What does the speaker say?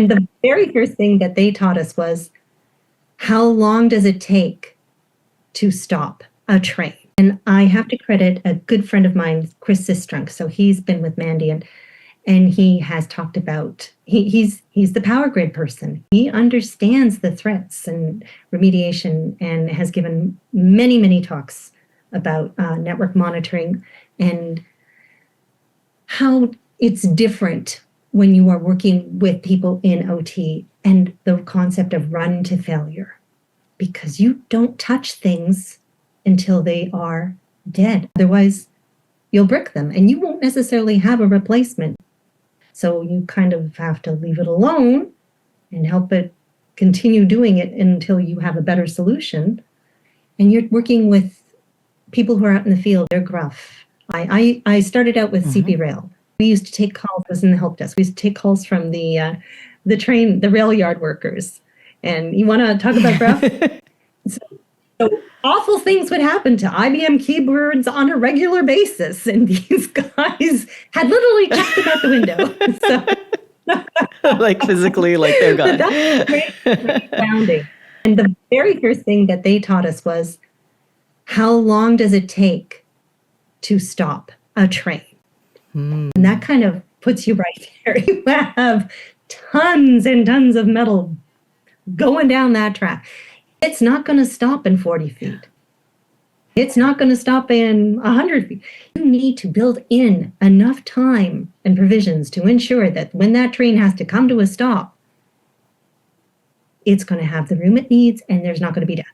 And the very first thing that they taught us was, how long does it take to stop a train? And I have to credit a good friend of mine, Chris Sistrunk. So he's been with Mandy, and he has talked about, he's the power grid person. He understands the threats and remediation, and has given many, many talks about network monitoring and how it's different when you are working with people in OT, and the concept of run to failure, because you don't touch things until they are dead. Otherwise, you'll brick them and you won't necessarily have a replacement. So you kind of have to leave it alone and help it continue doing it until you have a better solution. And you're working with people who are out in the field. They're gruff. I started out with CP Rail. We used to take calls, I was in the help desk. We used to take calls from the rail yard workers. And you want to talk about gruff? So awful things would happen to IBM keyboards on a regular basis, and these guys had literally chucked them out the window. So, like physically, like they're gone. That's great sounding. And the very first thing that they taught us was, how long does it take to stop a train? And that kind of puts you right there. You have tons and tons of metal going down that track. It's not going to stop in 40 feet. It's not going to stop in 100 feet. You need to build in enough time and provisions to ensure that when that train has to come to a stop, it's going to have the room it needs, and there's not going to be death.